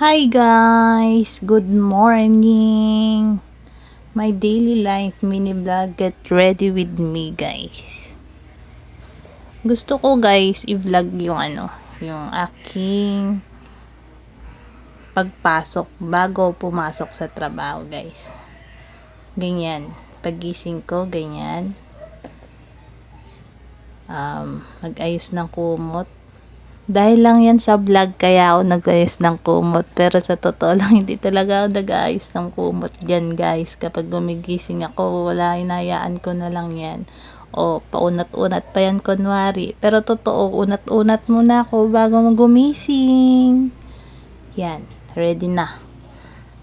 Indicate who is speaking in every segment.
Speaker 1: Hi guys! Good morning! My daily life mini vlog, get ready with me guys. Gusto ko guys i-vlog yung aking pagpasok bago pumasok sa trabaho guys. Ganyan, pagising ko ganyan. Mag-ayos ng kumot. Dahil lang yan sa vlog kaya ako nag-ayos ng kumot. Pero sa totoo lang, hindi talaga ako nag-ayos ng kumot dyan guys. Kapag gumigising ako, wala, hinayaan ko na lang yan. O, paunat-unat pa yan kunwari. Pero totoo, unat-unat muna ako bago gumising. Yan, ready na.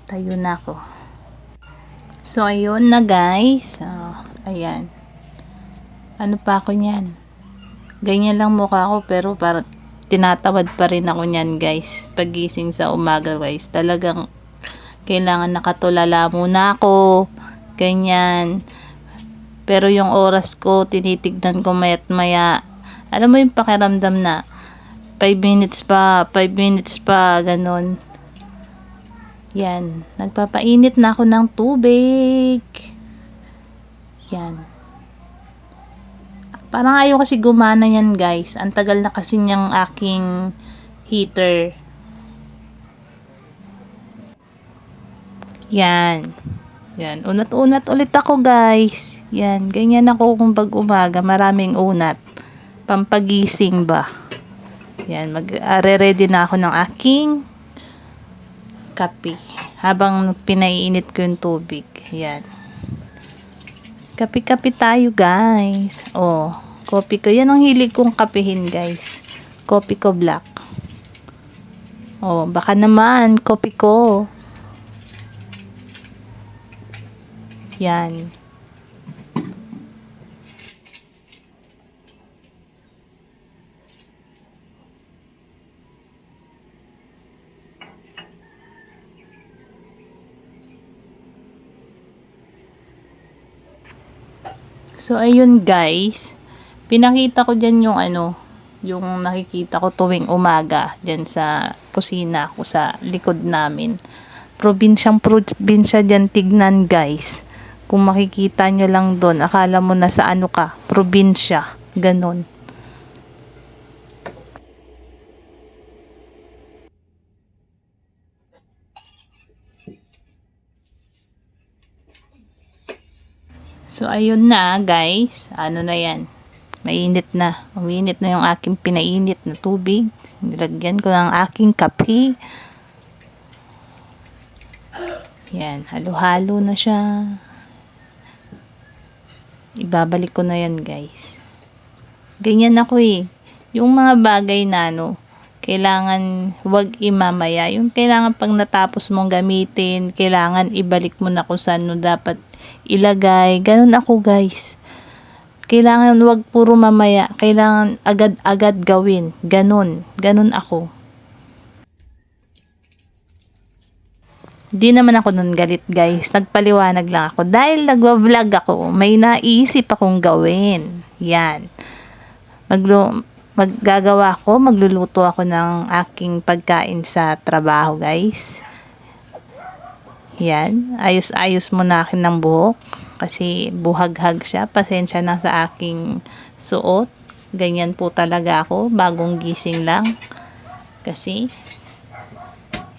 Speaker 1: Tayo na ako. So, ayun na guys. Ayan. Ano pa ako niyan? Ganyan lang mukha ko pero parang tinatawad pa rin ako niyan guys. Pagising sa umaga guys, talagang kailangan nakatulala muna ako. Ganyan. Pero yung oras ko, tinitignan ko maya't maya. Alam mo yung pakiramdam na 5 minutes pa, 5 minutes pa, ganun. Yan. Nagpapainit na ako ng tubig. Yan. Parang ayaw kasi gumana yan guys. Ang tagal na kasi niyang aking heater. Yan. Yan. Unat-unat ulit ako guys. Yan. Ganyan ako kung pag umaga. Maraming unat. Pampagising ba. Yan. Mag-ready na ako ng aking kape. Habang pinaiinit ko yung tubig. Yan. Kape-kape tayo guys. Oh, kopi ko. Yan ang hilig kong kapehin guys. Kopi ko black. Oh, baka naman kopi ko. Yan. So, ayun guys. Pinakita ko dyan yung nakikita ko tuwing umaga dyan sa kusina ko sa likod namin. Probinsya dyan tignan guys. Kung makikita nyo lang doon, akala mo na sa probinsya. Ganon. So, ayun na guys. Ano na yan? Mainit na. Uminit na yung aking pinainit na tubig. Nilagyan ko ng aking kape. Yan. Halo-halo na siya. Ibabalik ko na yan guys. Ganyan ako eh. Yung mga bagay na kailangan wag imamaya. Yung kailangan pag natapos mong gamitin, kailangan ibalik mo na kung saan dapat ilagay. Ganun ako guys. Kailangan wag puro mamaya. Kailangan agad-agad gawin. Ganun. Ganun ako. Di naman ako nun galit guys. Nagpaliwanag lang ako. Dahil nagwa-vlog ako, may naisip akong gawin. Yan. Magluluto ako ng aking pagkain sa trabaho guys. Yan. Ayos-ayos muna akin ng buhok. Kasi buhaghag siya. Pasensya na sa aking suot. Ganyan po talaga ako. Bagong gising lang. Kasi,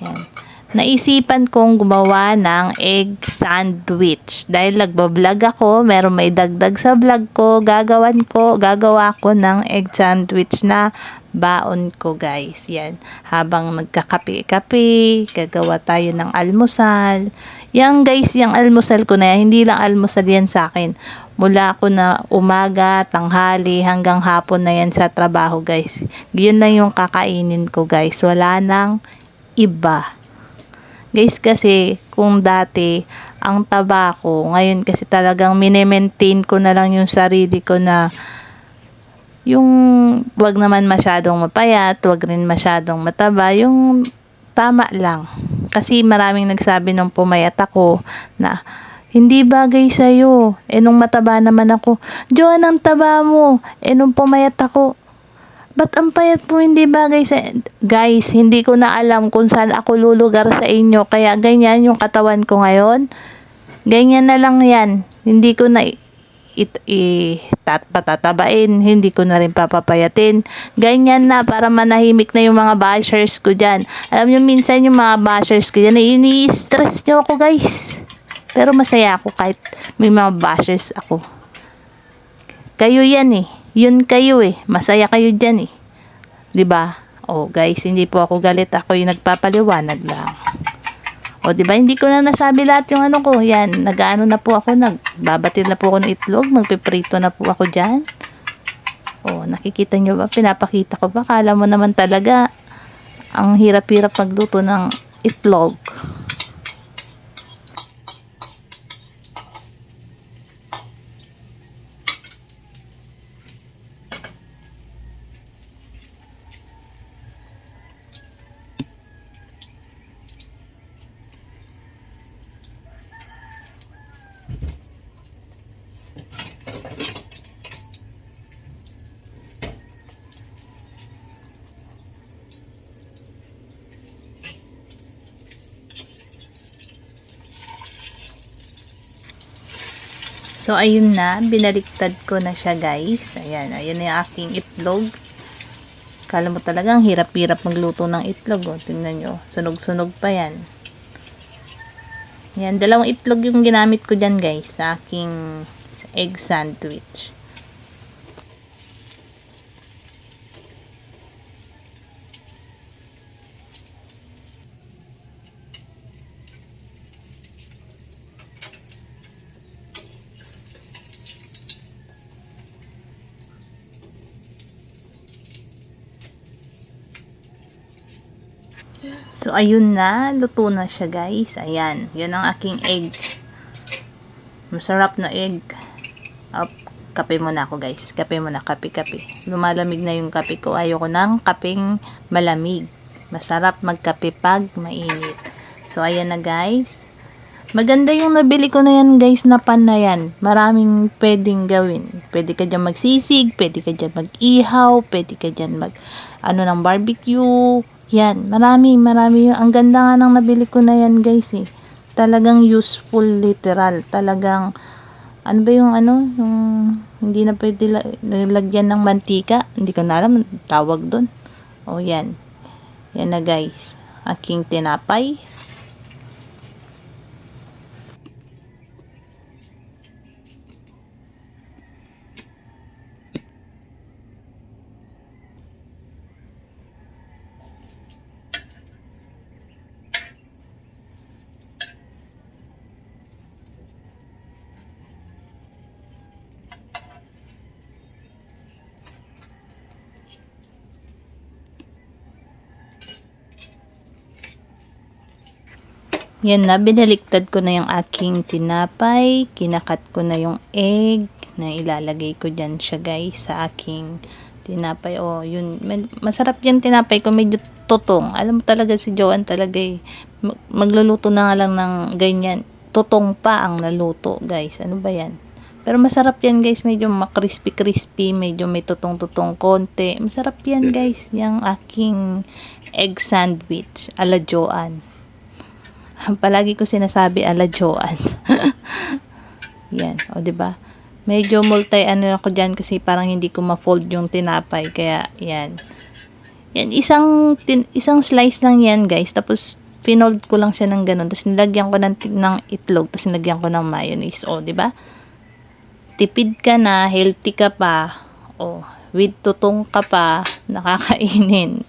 Speaker 1: yan. Naisipan kong gumawa ng egg sandwich. Dahil nagbablog ako, meron may dagdag sa vlog ko, gagawa ko ng egg sandwich na baon ko guys. Yan. Habang nagkakape-kape, gagawa tayo ng almusal. Yan guys, yung almusal ko na yan, hindi lang almusal yan sa akin. Mula ako na umaga, tanghali, hanggang hapon na yan sa trabaho guys. Yun lang yung kakainin ko guys. Wala nang iba. Guys, kasi kung dati ang taba ko, ngayon kasi talagang mine-maintain ko na lang yung sarili ko na yung wag naman masyadong mapayat, wag rin masyadong mataba, yung tama lang. Kasi maraming nagsabi nung pumayat ako na hindi bagay sa'yo. Nung mataba naman ako, Joan, ang taba mo. Nung pumayat ako, Ba't ang payat po hindi bagay sa... Guys, hindi ko na alam kung saan ako lulugar sa inyo. Kaya ganyan yung katawan ko ngayon. Ganyan na lang yan. Hindi ko na patatabain. Hindi ko na rin papapayatin. Ganyan na para manahimik na yung mga bashers ko dyan. Alam nyo, minsan yung mga bashers ko dyan, ini-stress nyo ako guys. Pero masaya ako kahit may mga bashers ako. Kayo yan eh. Yun kayo eh. Masaya kayo dyan eh. 'Di ba? Oh, guys, hindi po ako galit. Ako yung nagpapaliwanag lang. O, 'di ba? Hindi ko na nasabi lahat yung ano ko. Yan, nag-aano na po ako, nagbabatil na po ako ng itlog, magpiprito na po ako diyan. Oh, nakikita nyo ba? Pinapakita ko ba? Kala mo naman talaga ang hirap-hirap magluto ng itlog. So, ayun na. Binaliktad ko na siya, guys. Ayan. Ayan na yung aking itlog. Kala mo talagang hirap-hirap magluto ng itlog. Oh. Tingnan nyo. Sunog-sunog pa yan. Yan. Dalawang itlog yung ginamit ko dyan, guys. Sa aking egg sandwich. So, ayun na. Luto na siya, guys. Ayan. Yan ang aking egg. Masarap na egg. Up. Kape muna ako, guys. Kape muna. Kape. Lumalamig na yung kape ko. Ayoko ng kapeng malamig. Masarap magkape pag mainit. So, ayan na, guys. Maganda yung nabili ko na yan, guys, na pan na yan. Maraming pwedeng gawin. Pwede ka dyan magsisig. Pwede ka dyan mag-ihaw. Pwede ka dyan ng barbecue. Yan, marami yun. Ang ganda nga ng nabili ko na yan, guys, eh. Talagang useful, literal. Talagang, ano ba yung yung hindi na pwede lagyan ng mantika. Hindi ko na alam, tawag doon. O, yan. Yan na, guys. Aking tinapay. Yan na, binaliktad ko na yung aking tinapay. Kinakat ko na yung egg na ilalagay ko dyan siya, guys, sa aking tinapay. O, yun. Masarap yan tinapay ko. Medyo tutong. Alam mo talaga si Joanne talaga eh. Magluluto na nga lang ng ganyan. Tutong pa ang naluto, guys. Ano ba yan? Pero masarap yan, guys. Medyo crispy. Medyo may tutong-tutong konti. Masarap yan, guys. Yung aking egg sandwich ala Joanne. Palagi ko sinasabi ala Joanne. Yan, o 'di ba? Medyo ako diyan kasi parang hindi ko ma-fold yung tinapay kaya yan. Yan isang slice lang yan, guys. Tapos pinold ko lang siya ng ganun. Tapos nilagyan ko ng itlog, tapos nilagyan ko ng mayonnaise, o 'di ba? Tipid ka na, healthy ka pa. O, with tutong ka pa, nakakainin.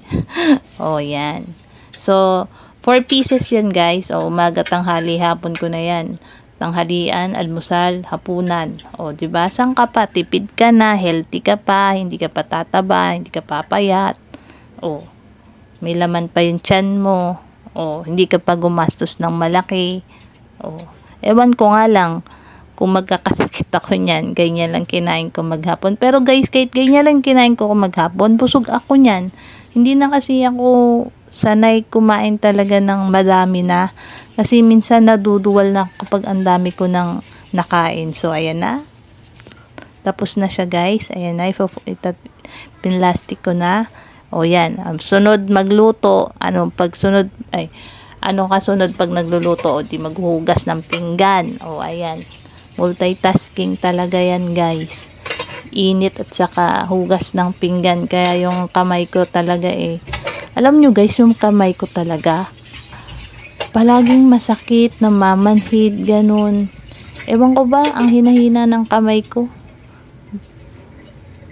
Speaker 1: O, yan. So, 4 pieces yan, guys. O, umaga, tanghali, hapon ko na yan. Tanghalian, almusal, hapunan. O, diba? Saan ka pa? Tipid ka na, healthy ka pa, hindi ka pa tataba, hindi ka papayat. O, may laman pa yung tiyan mo. O, hindi ka pa gumastos ng malaki. O, ewan ko nga lang kung magkakasakit ako niyan. Ganyan lang kinain ko maghapon. Pero guys, kahit ganyan lang kinain ko maghapon, busog ako niyan. Hindi na kasi ako sanay kumain talaga ng madami na. Kasi minsan naduduwal na kapag ang dami ko nang nakain. So, ayan na. Tapos na siya, guys. Ayan na. pinlastic ko na. O yan, sunod magluto, ano kasunod pag nagluluto? O di maghugas ng pinggan. O ayan, multitasking talaga yan guys. Init at saka hugas ng pinggan. Kaya yung kamay ko talaga alam nyo guys, yung kamay ko talaga palaging masakit, namamanhid, ganun. Ewan ko ba, ang hinahina ng kamay ko.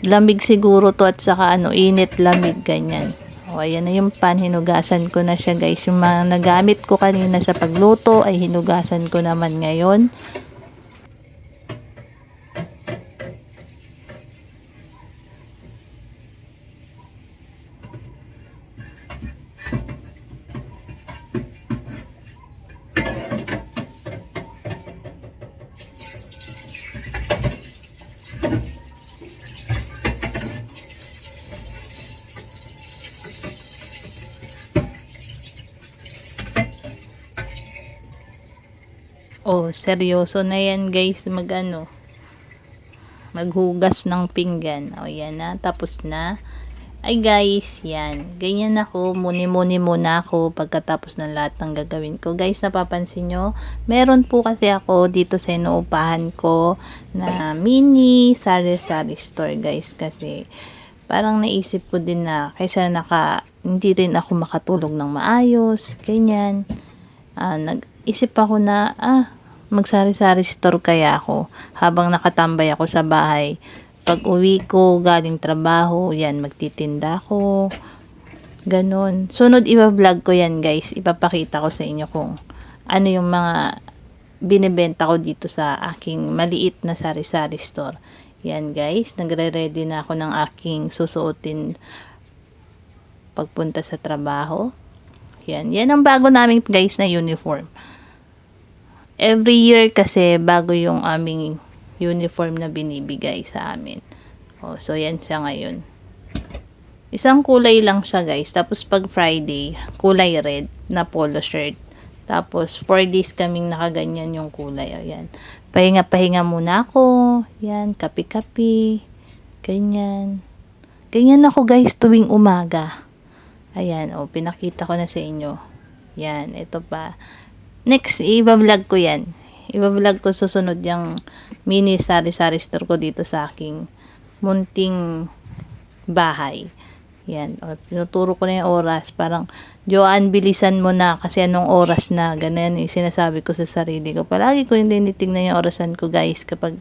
Speaker 1: Lamig siguro to at saka init, lamig, ganyan. O, ayan na yung pan, hinugasan ko na siya guys. Yung mga nagamit ko kanina sa pagluto ay hinugasan ko naman ngayon. Oh, seryoso na yan guys, maghugas ng pinggan. O, yan na, tapos na. Ay guys, yan. Ganyan ako, muni-muni muna ako pagkatapos ng lahat ng gagawin ko. Guys, napapansin nyo, meron po kasi ako dito sa inuupahan ko na mini sari-sari store guys. Kasi parang naisip ko din na kaysa hindi rin ako makatulog ng maayos, ganyan. Nag-isip ako na, magsari-sari store kaya ako habang nakatambay ako sa bahay. Pag uwi ko galing trabaho, yan, magtitinda ko, ganon. Sunod i-vlog ko yan guys, ipapakita ko sa inyo kung ano yung mga binibenta ko dito sa aking maliit na sari-sari store. Yan guys, nagre-ready na ako ng aking susuotin pagpunta sa trabaho. Yan ang bago namin guys na uniform. Every year kasi bago yung aming uniform na binibigay sa amin. So yan siya ngayon. Isang kulay lang siya guys. Tapos pag Friday, kulay red na polo shirt. Tapos 4 days kaming nakaganyan yung kulay. Ayan. Pahinga-pahinga muna ako. Yan, kapi-kapi. Ganyan. Ganyan ako guys tuwing umaga. Ayan, pinakita ko na sa inyo. Yan, ito pa. Next, i-vlog ko yan. I-vlog ko susunod yung mini sari-sari store ko dito sa aking munting bahay. Yan. Tinuturo ko na yung oras. Parang, Joanne, bilisan mo na kasi anong oras na. Ganyan yung sinasabi ko sa sarili ko. Palagi ko yung tinitingnan yung orasan ko guys kapag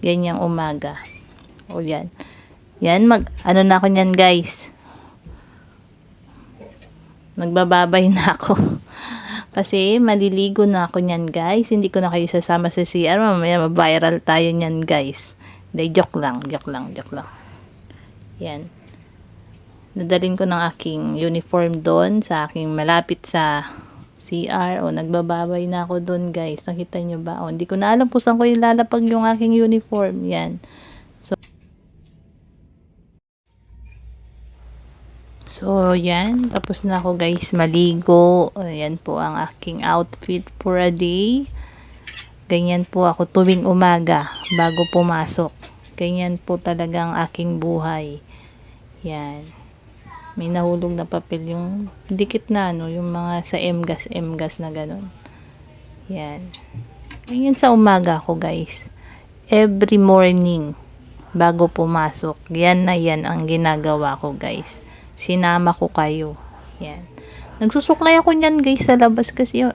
Speaker 1: ganyang umaga. O yan. Yan, na ako nyan guys. Nagbababay na ako. Kasi maliligo na ako nyan guys. Hindi ko na kayo sasama sa CR. Mamaya ma-viral tayo nyan guys. Hindi, joke lang. Yan. Nadalhin ko ng aking uniform doon sa aking malapit sa CR. Nagbababay na ako doon guys. Nakita nyo ba? Hindi ko na alam kung saan ko ilalapag yung aking uniform. Yan. So, yan. Tapos na ako guys maligo. Ayan po ang aking outfit for a day. Ganyan po ako tuwing umaga bago pumasok. Ganyan po talaga ang aking buhay. Yan. May nahulog na papel yung dikit na yung mga sa MGAS na ganun. Yan. Ganyan sa umaga ako guys. Every morning bago pumasok. Yan ang ginagawa ko guys. Sinama ko kayo. Yan. Nagsusuklay ako niyan guys sa labas kasi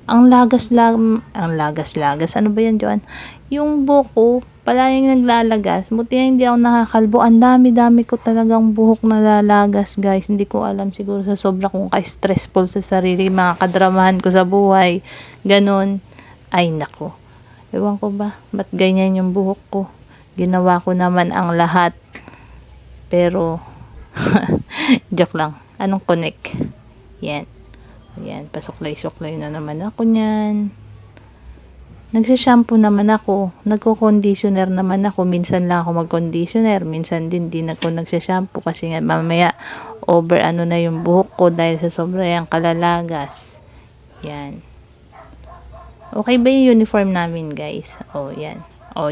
Speaker 1: ang lagas. Ano ba yan, Joan? Yung buhok ko, palaging naglalagas. Buti na hindi ako nakakalbo. Ang dami ko talagang buhok na lalagas, guys. Hindi ko alam siguro sa sobra kung ka-stressful sa sarili, mga kadramahan ko sa buhay. Ganon. Ay, nako. Ewan ko ba, ba't ganyan yung buhok ko? Ginawa ko naman ang lahat. Pero, joke lang. Anong connect? Yan. Ayan, pasuklay-suklay na naman ako niyan. Nagsashampoo naman ako. Nagko-conditioner naman ako. Minsan lang ako mag-conditioner. Minsan din ako nagsashampoo kasi nga mamaya over na yung buhok ko dahil sa sobra yung kalalagas. Yan. Okay ba yung uniform namin, guys? Yan.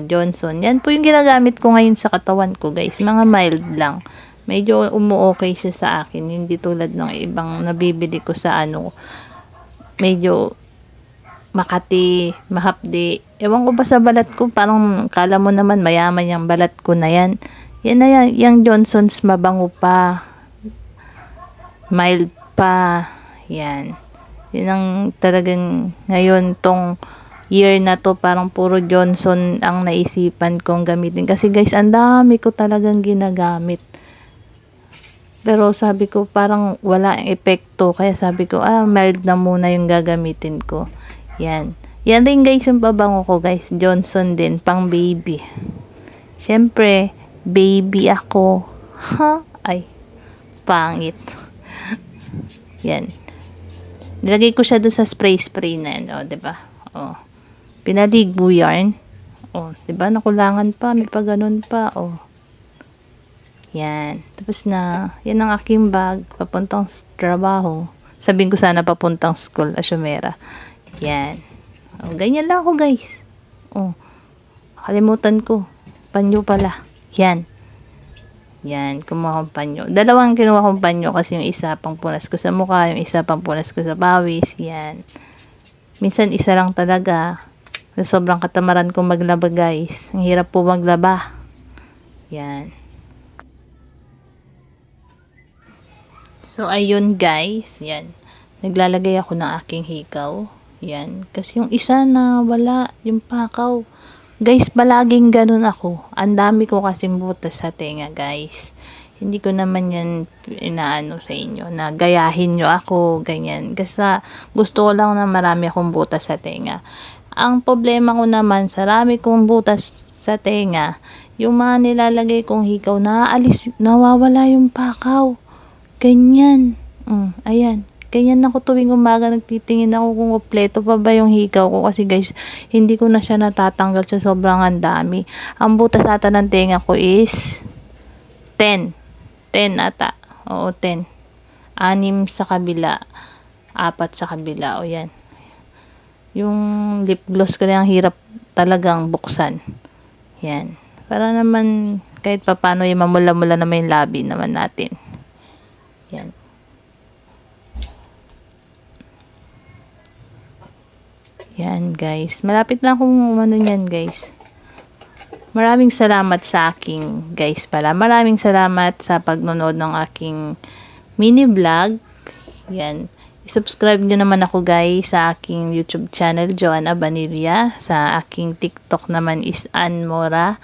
Speaker 1: Johnson. Yan po yung ginagamit ko ngayon sa katawan ko, guys. Mga mild lang. Medyo umu-okay siya sa akin. Hindi tulad ng ibang nabibili ko sa ano, medyo makati, mahapdi. Ewan ko ba sa balat ko, parang kala mo naman mayaman yung balat ko na yan. Yan na yan, yung Johnson's mabango pa. Mild pa. Yan. Yan ang talagang ngayon tong year na to, parang puro Johnson ang naisipan kong gamitin. Kasi guys, ang dami ko talagang ginagamit. Pero sabi ko parang wala ang epekto. Kaya sabi ko, mild na muna yung gagamitin ko. Yan. Yan rin guys yung pabango ko guys. Johnson din. Pang baby. Siyempre, baby ako. Ha? Ay. Pangit. Yan. Nilagay ko siya doon sa spray na yan. O, diba? O. Pinaligbo yarn. O, diba? Nakulangan pa. May pa ganun pa. O. Yan. Tapos na, yan ang aking bag. Papuntang trabaho. Sabihin ko sana papuntang school. Asyomera. Yan. O, ganyan lang ako guys. O. Kalimutan ko. Panyo pala. Yan. Yan. Kumuha kong panyo. Dalawang kinuha kong panyo kasi yung isa pang punas ko sa mukha. Yung isa pang punas ko sa pawis. Yan. Minsan isa lang talaga. Sobrang katamaran kong maglaba guys. Ang hirap po maglaba. Yan. So, ayun guys. Yan. Naglalagay ako ng aking hikaw. Yan. Kasi yung isa na wala, yung pakaw. Guys, palaging ganun ako. Ang dami ko kasing butas sa tenga guys. Hindi ko naman yan inaano sa inyo. Na gayahin nyo ako, ganyan. Kasi gusto ko lang na marami akong butas sa tenga. Ang problema ko naman, sa rami kong butas sa tenga, yung mga nilalagay kong hikaw, naaalis, nawawala yung pakaw. Ganyan. Ayan. Ganyan ako tuwing umaga, nagtitingin ako kung kompleto pa ba yung hikaw ko. Kasi guys, hindi ko na siya natatanggal sa sobrang ang dami. Ang butas ata ng tenga ko is 10. 10 ata. Oo, 10. 6 sa kabila. 4 sa kabila. O yan. Yung lip gloss ko na yung hirap talagang buksan. Yan. Para naman kahit papano yung mamula-mula naman yung labi naman natin. Yan. Yan guys. Malapit na akong ano yan guys. Maraming salamat sa aking guys pala. Maraming salamat sa pagnonood ng aking mini vlog. Yan. I-subscribe nyo naman ako guys sa aking YouTube channel, Joanna Banilla. Sa aking TikTok naman is Anmora.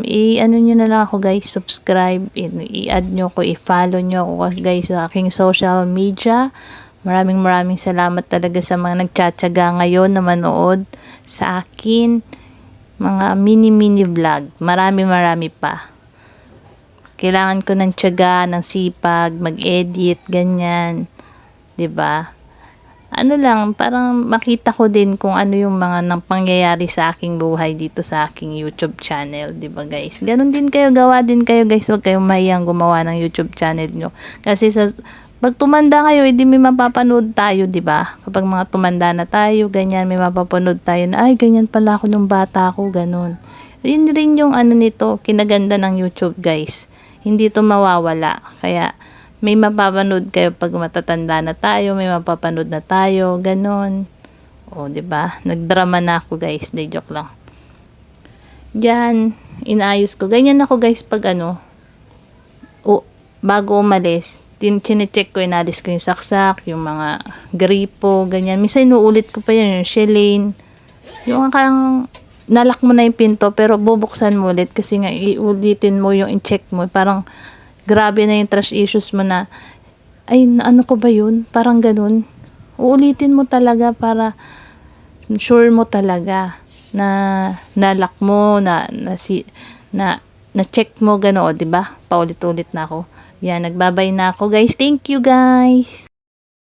Speaker 1: I-ano nyo na lang ako guys, subscribe. I-add nyo ko, i-follow nyo ako guys sa aking social media. Maraming salamat talaga sa mga nagtsatsaga ngayon na manood sa akin mga mini vlog. Marami pa. Kailangan ko ng tiyaga, ng sipag, mag-edit, ganyan. 'Di ba? Ano lang, parang makita ko din kung ano yung mga pangyayari sa aking buhay dito sa aking YouTube channel, 'di ba guys? Ganon din kayo, gawa din kayo guys. Huwag kayong mahiyang gumawa ng YouTube channel nyo. Kasi pag tumanda kayo, hindi may mapapanood tayo, 'di ba? Kapag mga tumanda na tayo, ganyan, may mapapanood tayo na, ay, ganyan pala ako nung bata ako, ganon. Yun rin yung ano nito, kinaganda ng YouTube, guys. Hindi to mawawala. Kaya, may mapapanood kayo pag matatanda na tayo, may mapapanood na tayo, ganon. O, 'di ba? Nagdrama na ako, guys. Di joke lang. Diyan, inaayos ko. Ganyan ako, guys, pag bago umalis, chinecheck ko, inalis ko yung saksak, yung mga gripo, ganyan. Minsan inuulit ko pa yan, yung shelane. Yung nalak mo na yung pinto, pero bubuksan mo ulit kasi nga iulitin mo yung in-check mo. Parang grabe na yung trust issues mo na, ay, ano ko ba yun? Parang ganun. Uulitin mo talaga para sure mo talaga na nalak mo, na check mo, gano'n, 'di ba? Paulit-ulit na ako. Yan, nagbabay na ako guys. Thank you guys.